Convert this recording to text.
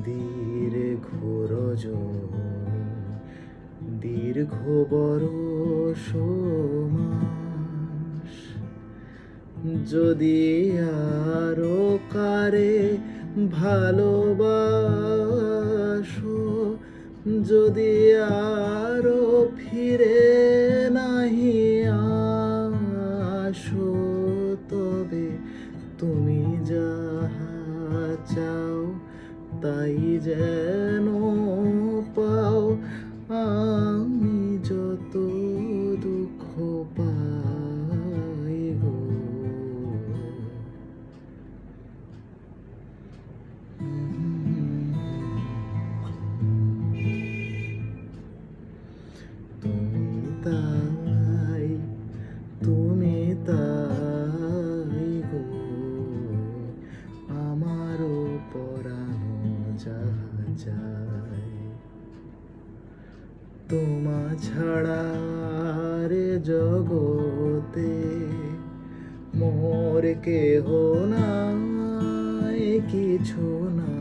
দীর্ঘ রজনী, দীর্ঘ বরষ মাস, যদি আরো কারে ভালোবাসো, যদি আরো ফিরে নাহি আসো, তবে তুমি যাহা চাও তাই যেন পাও। আমি যত দুঃখ পাই গো, তুমি তাই, তুমি তাই গো, আমারও পরানো যাহা যায়। তোমা ছাড়া রে জগতে মোর কেহ নাই, কিছু না।